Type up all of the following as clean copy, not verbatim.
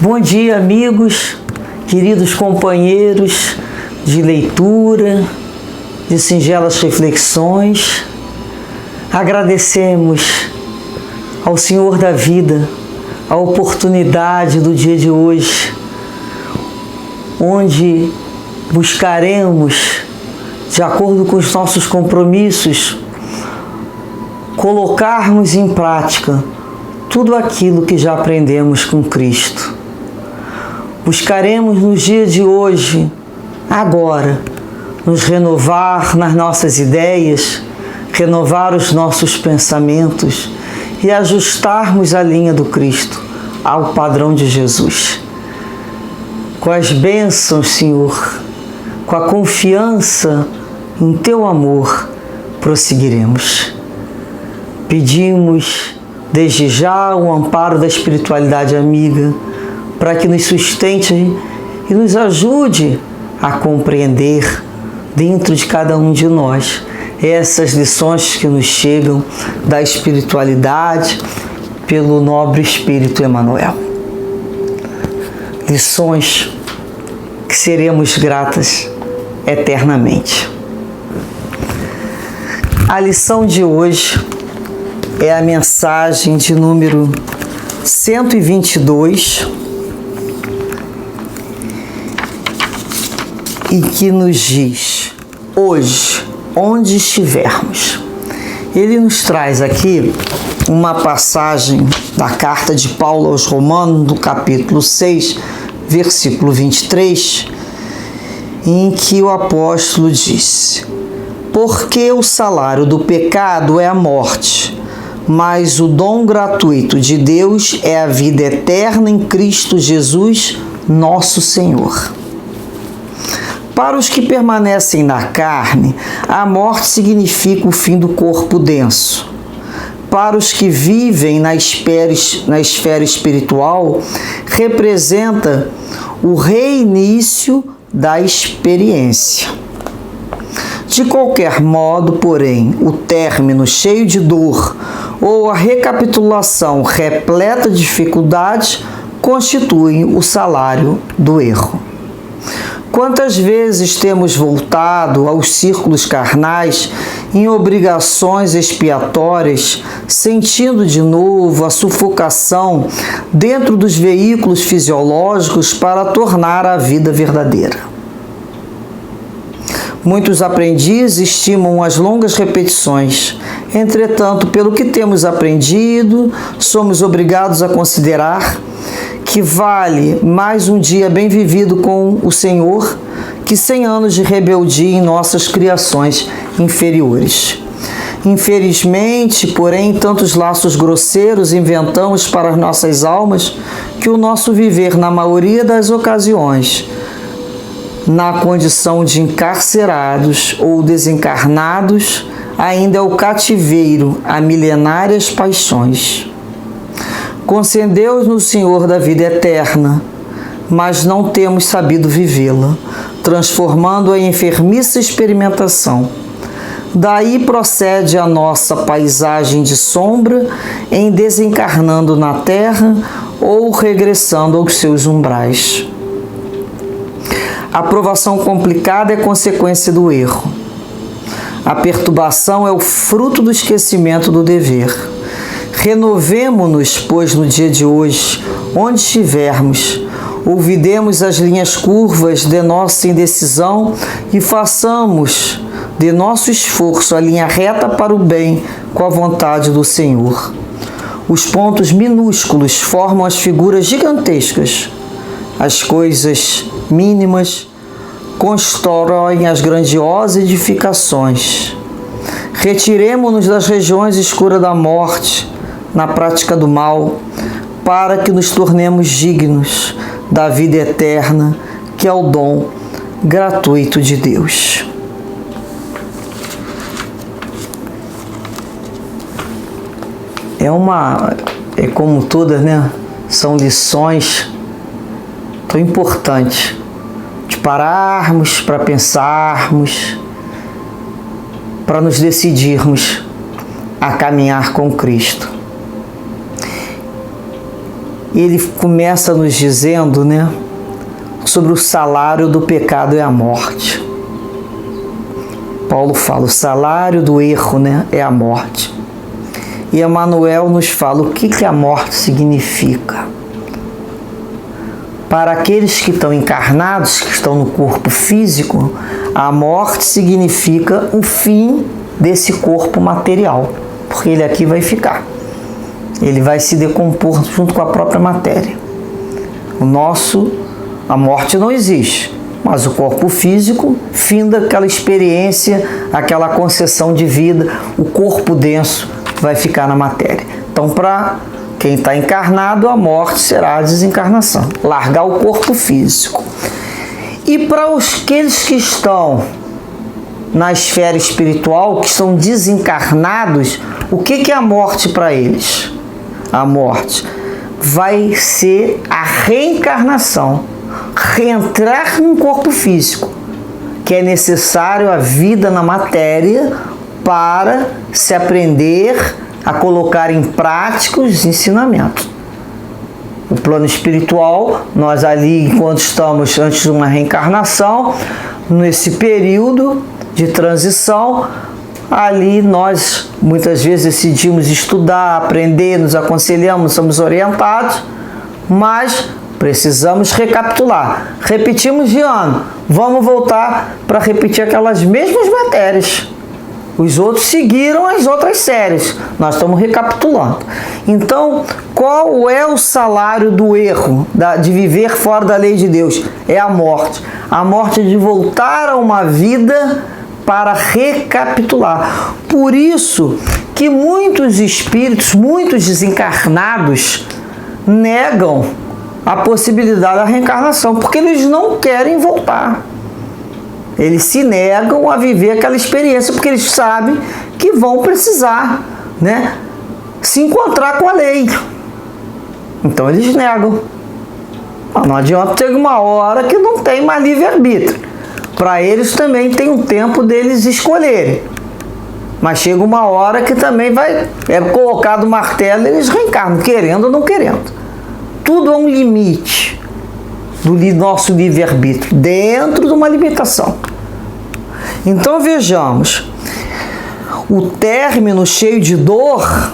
Bom dia, amigos, queridos companheiros de leitura, de singelas reflexões. Agradecemos ao Senhor da vida a oportunidade do dia de hoje, onde buscaremos, de acordo com os nossos compromissos, colocarmos em prática tudo aquilo que já aprendemos com Cristo. Buscaremos nos dias de hoje, agora, nos renovar nas nossas ideias, renovar os nossos pensamentos e ajustarmos a linha do Cristo ao padrão de Jesus. Com as bênçãos, Senhor, com a confiança em Teu amor, prosseguiremos. Pedimos desde já o amparo da espiritualidade amiga, para que nos sustente e nos ajude a compreender dentro de cada um de nós essas lições que nos chegam da espiritualidade pelo nobre Espírito Emmanuel. Lições que seremos gratas eternamente. A lição de hoje é a mensagem de número 122, e que nos diz: hoje, onde estivermos. Ele nos traz aqui uma passagem da carta de Paulo aos Romanos, do capítulo 6, versículo 23, em que o apóstolo disse: porque o salário do pecado é a morte, mas o dom gratuito de Deus é a vida eterna em Cristo Jesus, nosso Senhor. Para os que permanecem na carne, a morte significa o fim do corpo denso. Para os que vivem na esfera espiritual, representa o reinício da experiência. De qualquer modo, porém, o término cheio de dor ou a recapitulação repleta de dificuldades constituem o salário do erro. Quantas vezes temos voltado aos círculos carnais em obrigações expiatórias, sentindo de novo a sufocação dentro dos veículos fisiológicos para tornar a vida verdadeira. Muitos aprendizes estimam as longas repetições. Entretanto, pelo que temos aprendido, somos obrigados a considerar que vale mais um dia bem vivido com o Senhor que 100 anos de rebeldia em nossas criações inferiores. Infelizmente, porém, tantos laços grosseiros inventamos para as nossas almas que o nosso viver, na maioria das ocasiões, na condição de encarcerados ou desencarnados, ainda é o cativeiro a milenárias paixões. Concedeu-nos o Senhor da vida eterna, mas não temos sabido vivê-la, transformando-a em enfermiça experimentação. Daí procede a nossa paisagem de sombra em desencarnando na terra ou regressando aos seus umbrais. A provação complicada é consequência do erro. A perturbação é o fruto do esquecimento do dever. Renovemo-nos, pois, no dia de hoje, onde estivermos, olvidemos as linhas curvas de nossa indecisão e façamos de nosso esforço a linha reta para o bem com a vontade do Senhor. Os pontos minúsculos formam as figuras gigantescas. As coisas mínimas constroem as grandiosas edificações. Retiremo-nos das regiões escuras da morte, na prática do mal, para que nos tornemos dignos da vida eterna, que é o dom gratuito de Deus. É como todas, né? São lições tão importantes de pararmos para pensarmos, para nos decidirmos a caminhar com Cristo. ele começa nos dizendo, né, sobre o salário do pecado é a morte. Paulo fala, o salário do erro, né, é a morte. E Emmanuel nos fala o que a morte significa. Para aqueles que estão encarnados, que estão no corpo físico, a morte significa o fim desse corpo material, porque ele aqui vai ficar. Ele vai se decompor junto com a própria matéria. A morte não existe, mas o corpo físico finda aquela experiência, aquela concessão de vida, o corpo denso vai ficar na matéria. Então, para quem está encarnado, a morte será a desencarnação, largar o corpo físico. E para aqueles que estão na esfera espiritual, que são desencarnados, o que é a morte para eles? A morte vai ser a reencarnação, reentrar num corpo físico, que é necessário a vida na matéria para se aprender a colocar em prática os ensinamentos. O plano espiritual, nós ali, enquanto estamos antes de uma reencarnação, nesse período de transição, ali nós muitas vezes decidimos estudar, aprender, nos aconselhamos, somos orientados, mas precisamos recapitular. Repetimos de ano, vamos voltar para repetir aquelas mesmas matérias. Os outros seguiram as outras séries, nós estamos recapitulando. Então, qual é o salário do erro, de viver fora da lei de Deus? É a morte. A morte de voltar a uma vida para recapitular. Por isso que muitos espíritos, muitos desencarnados, negam a possibilidade da reencarnação, porque eles não querem voltar. Eles se negam a viver aquela experiência, porque eles sabem que vão precisar, né, se encontrar com a lei. Então eles negam. Não adianta, ter uma hora que não tem mais livre-arbítrio. Para eles também tem um tempo deles escolherem. Mas chega uma hora que também é colocado o martelo e eles reencarnam, querendo ou não querendo. Tudo é um limite do nosso livre-arbítrio, dentro de uma limitação. Então vejamos, o término cheio de dor,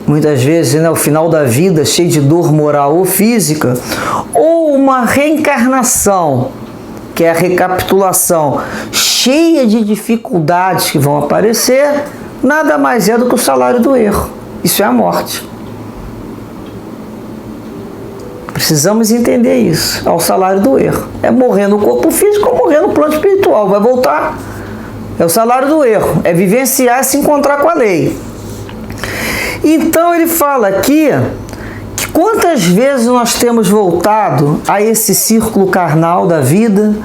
muitas vezes, né, o final da vida cheio de dor moral ou física, ou uma reencarnação, que é a recapitulação, cheia de dificuldades que vão aparecer, nada mais é do que o salário do erro. Isso é a morte. Precisamos entender isso. É o salário do erro. É morrer no corpo físico ou morrer no plano espiritual. Vai voltar. É o salário do erro. É vivenciar e se encontrar com a lei. Então ele fala aqui que quantas vezes nós temos voltado a esse círculo carnal da vida,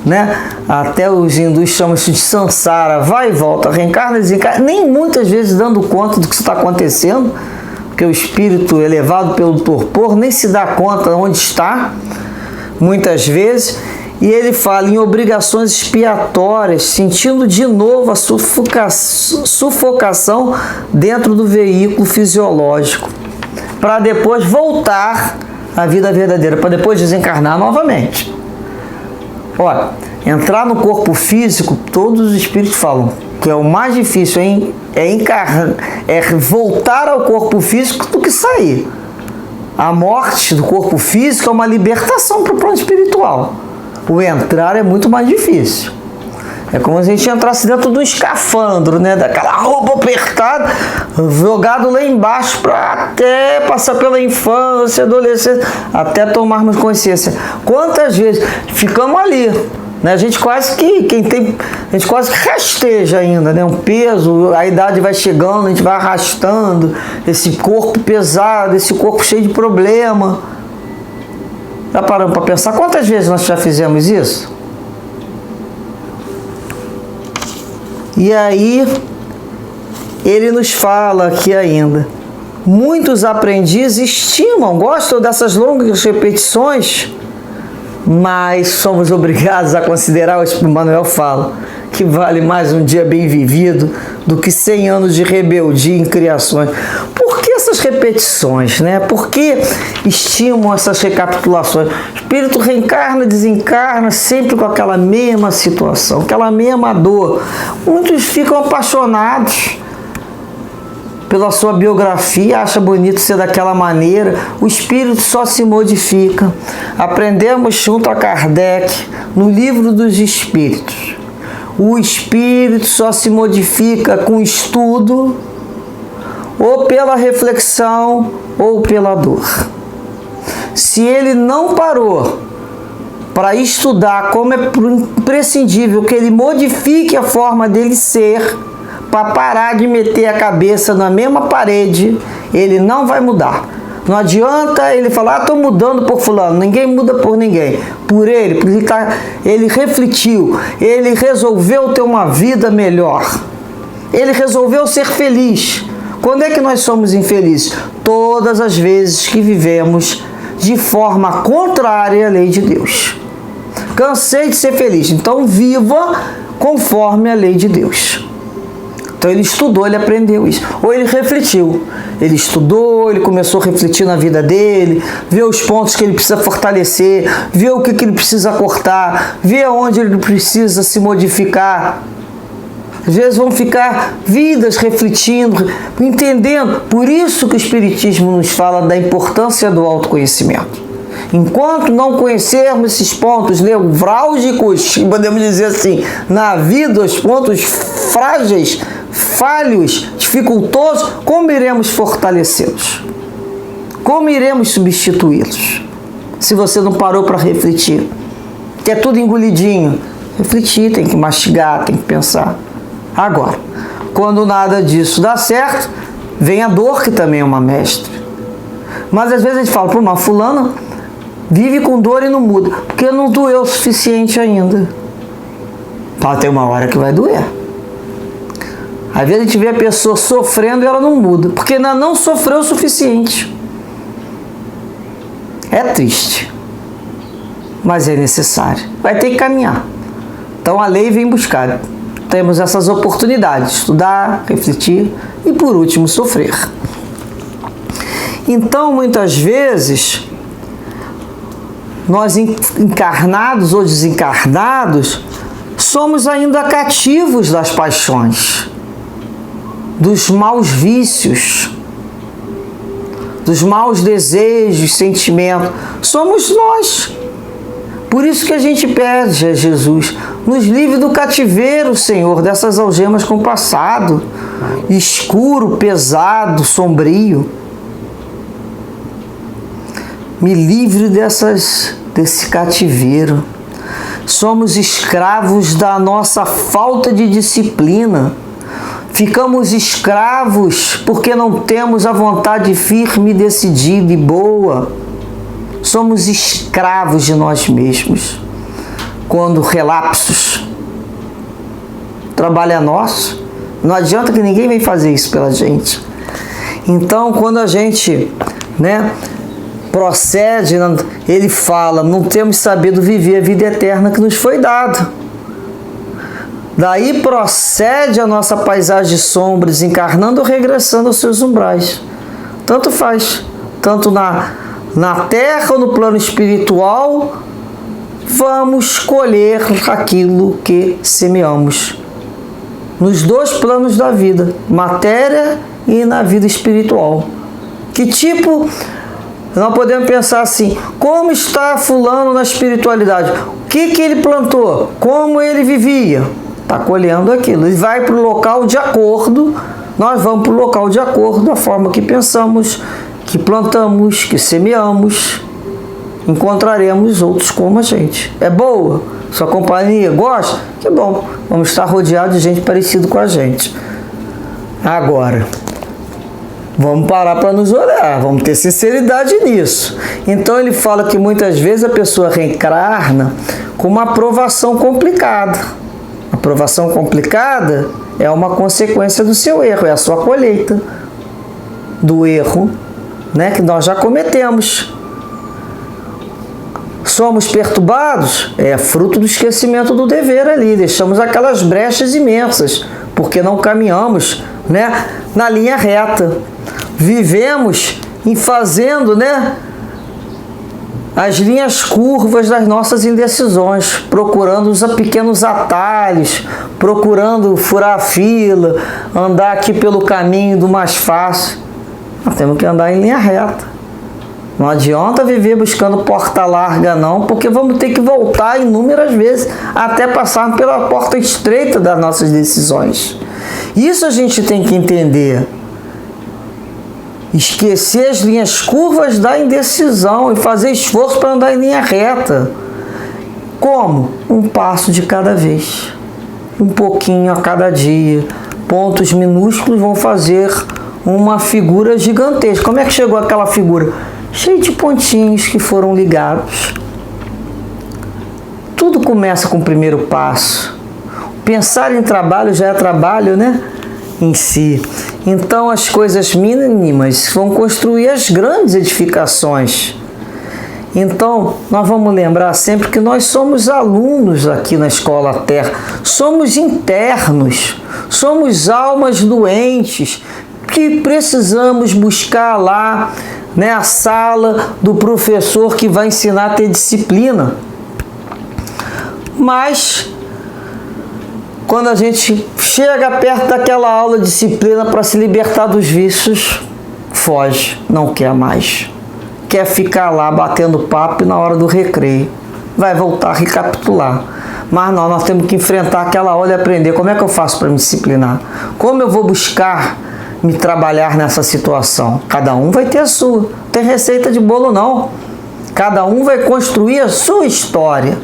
né? Até os hindus chamam isso de samsara, vai e volta, reencarna, desencarna, nem muitas vezes dando conta do que está acontecendo, porque o espírito elevado pelo torpor nem se dá conta onde está, muitas vezes, e ele fala em obrigações expiatórias, sentindo de novo a sufocação dentro do veículo fisiológico, para depois voltar à vida verdadeira, para depois desencarnar novamente. Olha, entrar no corpo físico, todos os espíritos falam que é o mais difícil, é voltar ao corpo físico do que sair. A morte do corpo físico é uma libertação para o plano espiritual. O entrar é muito mais difícil. É como se a gente entrasse dentro do escafandro, né? Daquela roupa apertada, jogado lá embaixo para até passar pela infância, adolescência, até tomarmos consciência. Quantas vezes ficamos ali, né? A gente quase que rasteja ainda, né? Um peso, a idade vai chegando, a gente vai arrastando esse corpo pesado, esse corpo cheio de problema. Já paramos para pensar quantas vezes nós já fizemos isso? E aí, ele nos fala aqui ainda, muitos aprendizes estimam, gostam dessas longas repetições, mas somos obrigados a considerar, o Espírito Manuel fala, que vale mais um dia bem vivido do que 100 anos de rebeldia em criações. Por que essas repetições, né? Por que estimam essas recapitulações? O espírito reencarna, desencarna, sempre com aquela mesma situação, aquela mesma dor. Muitos ficam apaixonados pela sua biografia, acha bonito ser daquela maneira. O espírito só se modifica. Aprendemos junto a Kardec, no Livro dos Espíritos. O espírito só se modifica com estudo, ou pela reflexão, ou pela dor. Se ele não parou para estudar, como é imprescindível que ele modifique a forma dele ser, para parar de meter a cabeça na mesma parede, ele não vai mudar. Não adianta ele falar, estou mudando por fulano. Ninguém muda por ninguém. Por ele, porque ele refletiu, ele resolveu ter uma vida melhor. Ele resolveu ser feliz. Quando é que nós somos infelizes? Todas as vezes que vivemos de forma contrária à lei de Deus. Cansei de ser feliz, então viva conforme a lei de Deus. Então ele estudou, ele aprendeu isso. Ou ele refletiu. Ele estudou, ele começou a refletir na vida dele, ver os pontos que ele precisa fortalecer, ver o que ele precisa cortar, ver onde ele precisa se modificar. Às vezes vão ficar vidas refletindo, entendendo. Por isso que o Espiritismo nos fala da importância do autoconhecimento. Enquanto não conhecermos esses pontos nevrálgicos, podemos dizer assim, na vida, os pontos frágeis, falhos, dificultosos, como iremos fortalecê-los? Como iremos substituí-los? Se você não parou para refletir, que é tudo engolidinho. Refletir, tem que mastigar, tem que pensar. Agora, quando nada disso dá certo, vem a dor, que também é uma mestre. Mas às vezes a gente fala, pô, mas fulano vive com dor e não muda, porque não doeu o suficiente ainda. Então tem uma hora que vai doer. Às vezes a gente vê a pessoa sofrendo e ela não muda, porque ainda não sofreu o suficiente. É triste, mas é necessário. Vai ter que caminhar. Então a lei vem buscar. Temos essas oportunidades, estudar, refletir e, por último, sofrer. Então, muitas vezes, nós encarnados ou desencarnados, somos ainda cativos das paixões, dos maus vícios, dos maus desejos, sentimentos. Somos nós. Por isso que a gente pede a Jesus, nos livre do cativeiro, Senhor, dessas algemas com o passado, escuro, pesado, sombrio. Me livre desse cativeiro. Somos escravos da nossa falta de disciplina. Ficamos escravos porque não temos a vontade firme, decidida e boa. Somos escravos de nós mesmos. Quando relapsos, o trabalho é nosso, não adianta que ninguém vem fazer isso pela gente. Então, quando a gente, procede, ele fala, não temos sabido viver a vida eterna que nos foi dada. Daí procede a nossa paisagem de sombras, encarnando ou regressando aos seus umbrais. Tanto faz, tanto na terra ou no plano espiritual, vamos colher aquilo que semeamos. Nos dois planos da vida, matéria e na vida espiritual. Que tipo, nós podemos pensar assim, como está fulano na espiritualidade? O que ele plantou? Como ele vivia? Está colhendo aquilo. Ele vai para o local de acordo, nós vamos para o local de acordo da forma que pensamos, que plantamos, que semeamos, encontraremos outros como a gente. É boa? Sua companhia gosta? Que bom, vamos estar rodeados de gente parecida com a gente. Agora, vamos parar para nos olhar, vamos ter sinceridade nisso. Então ele fala que muitas vezes a pessoa reencarna com uma aprovação complicada. A aprovação complicada é uma consequência do seu erro, é a sua colheita do erro, que nós já cometemos. somos perturbados, é fruto do esquecimento do dever ali, deixamos aquelas brechas imensas, porque não caminhamos, né, na linha reta. Vivemos em fazendo, né, as linhas curvas das nossas indecisões, procurando os pequenos atalhos, procurando furar a fila, andar aqui pelo caminho do mais fácil. Nós temos que andar em linha reta. Não adianta viver buscando porta larga não, porque vamos ter que voltar inúmeras vezes até passar pela porta estreita das nossas decisões. Isso a gente tem que entender. Esquecer as linhas curvas da indecisão e fazer esforço para andar em linha reta. Como? Um passo de cada vez. Um pouquinho a cada dia. Pontos minúsculos vão fazer uma figura gigantesca. Como é que chegou aquela figura? Cheio de pontinhos que foram ligados. Tudo começa com o primeiro passo. Pensar em trabalho já é trabalho, né? Em si. Então as coisas mínimas vão construir as grandes edificações. Então nós vamos lembrar sempre que nós somos alunos aqui na Escola Terra. Somos internos. Somos almas doentes que precisamos buscar lá, né, a sala do professor que vai ensinar a ter disciplina. Mas quando a gente chega perto daquela aula de disciplina para se libertar dos vícios, foge, não quer mais. Quer ficar lá batendo papo e na hora do recreio vai voltar a recapitular. Mas não, nós temos que enfrentar aquela aula e aprender como é que eu faço para me disciplinar. Como eu vou buscar me trabalhar nessa situação? Cada um vai ter a sua. Não tem receita de bolo não. Cada um vai construir a sua história.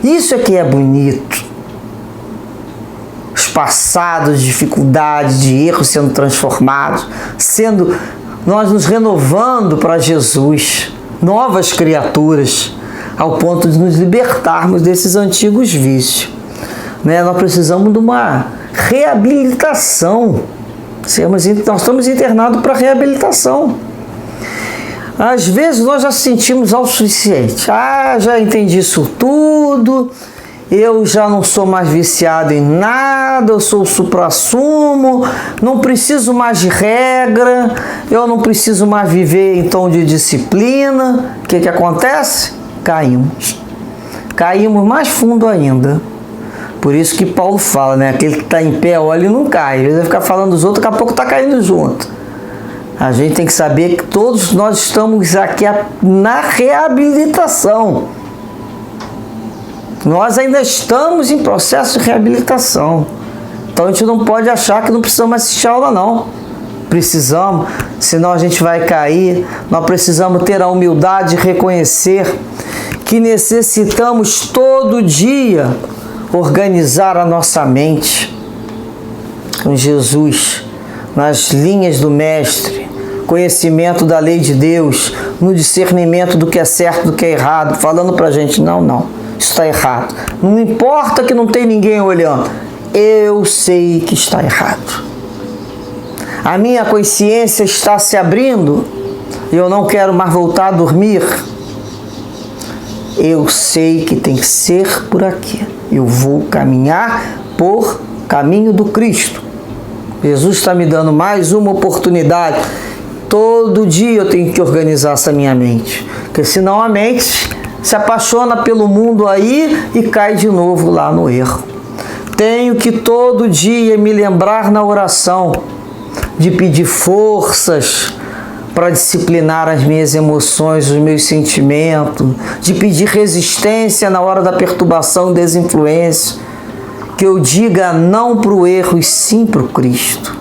Isso é que é bonito. Os passados, dificuldades, de erros sendo transformados, nós nos renovando para Jesus, novas criaturas, ao ponto de nos libertarmos desses antigos vícios. Né? Nós precisamos de uma reabilitação. Nós estamos internados para reabilitação. Às vezes nós já sentimos autossuficiente. Já entendi isso tudo, eu já não sou mais viciado em nada, eu sou o suprassumo, não preciso mais de regra, eu não preciso mais viver em tom de disciplina. O que acontece? Caímos. Caímos mais fundo ainda. Por isso que Paulo fala, né? Aquele que está em pé, olha e não cai. Às vezes vai ficar falando dos outros, daqui a pouco está caindo junto. A gente tem que saber que todos nós estamos aqui na reabilitação. Nós ainda estamos em processo de reabilitação. Então a gente não pode achar que não precisamos assistir a aula, não. Precisamos, senão a gente vai cair. Nós precisamos ter a humildade de reconhecer que necessitamos todo dia organizar a nossa mente com Jesus, nas linhas do Mestre, conhecimento da lei de Deus, no discernimento do que é certo, do que é errado, falando pra gente, não, isso está errado. Não importa que não tem ninguém olhando, eu sei que está errado. A minha consciência está se abrindo, eu não quero mais voltar a dormir. Eu sei que tem que ser por aqui. Eu vou caminhar por caminho do Cristo. Jesus está me dando mais uma oportunidade. Todo dia eu tenho que organizar essa minha mente. Porque senão a mente se apaixona pelo mundo aí e cai de novo lá no erro. Tenho que todo dia me lembrar na oração de pedir forças para disciplinar as minhas emoções, os meus sentimentos, de pedir resistência na hora da perturbação e desinfluência, que eu diga não para o erro e sim para o Cristo.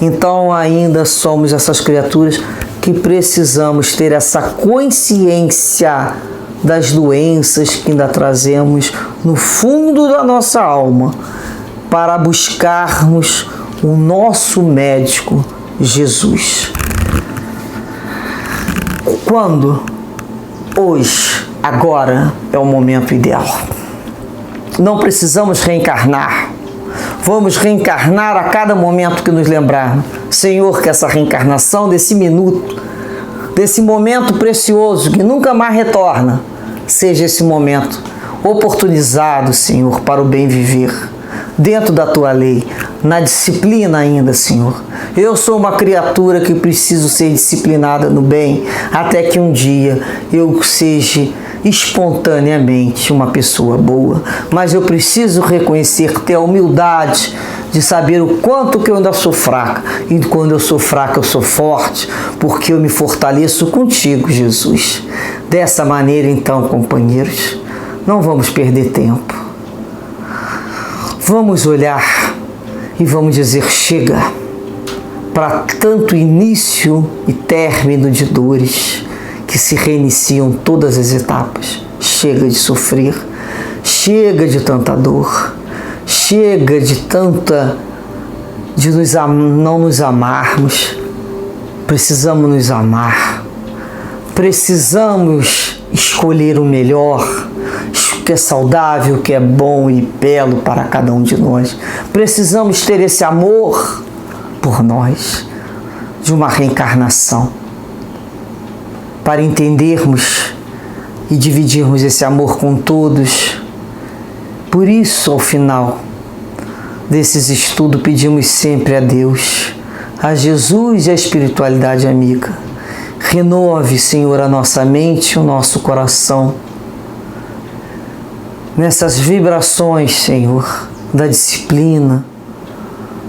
Então ainda somos essas criaturas que precisamos ter essa consciência das doenças que ainda trazemos no fundo da nossa alma, para buscarmos o nosso médico, Jesus. Quando? Hoje, agora é o momento ideal. Não precisamos reencarnar. Vamos reencarnar a cada momento que nos lembrarmos. Senhor, que essa reencarnação desse minuto, desse momento precioso que nunca mais retorna, seja esse momento oportunizado, Senhor, para o bem viver, dentro da Tua lei, na disciplina ainda, Senhor. Eu sou uma criatura que preciso ser disciplinada no bem, até que um dia eu seja espontaneamente uma pessoa boa. Mas eu preciso reconhecer, ter a humildade de saber o quanto que eu ainda sou fraca. E quando eu sou fraca, eu sou forte, porque eu me fortaleço contigo, Jesus. Dessa maneira, então, companheiros, não vamos perder tempo. Vamos olhar e vamos dizer: chega, para tanto início e término de dores que se reiniciam todas as etapas. Chega de sofrer, chega de tanta dor, chega de não nos amarmos. Precisamos nos amar, precisamos escolher o melhor, o que é saudável, o que é bom e belo para cada um de nós. Precisamos ter esse amor por nós, de uma reencarnação, para entendermos e dividirmos esse amor com todos. Por isso, ao final desses estudos, pedimos sempre a Deus, a Jesus e a espiritualidade amiga: renove, Senhor, a nossa mente, o nosso coração, nessas vibrações, Senhor, da disciplina,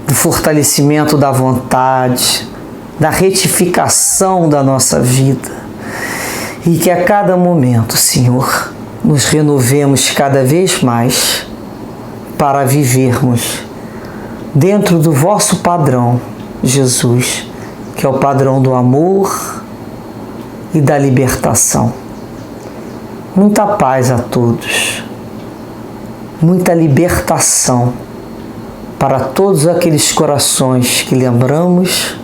do fortalecimento da vontade, da retificação da nossa vida. E que a cada momento, Senhor, nos renovemos cada vez mais para vivermos dentro do vosso padrão, Jesus, que é o padrão do amor e da libertação. Muita paz a todos, muita libertação para todos aqueles corações que lembramos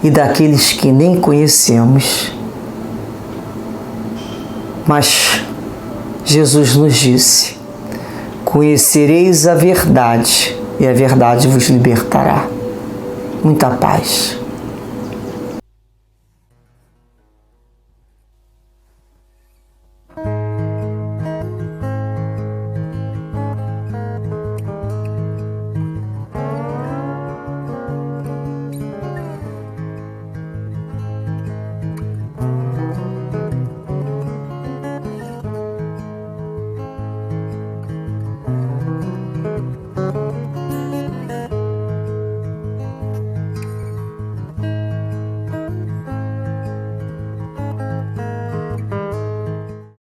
e daqueles que nem conhecemos. Mas Jesus nos disse: conhecereis a verdade e a verdade vos libertará. Muita paz.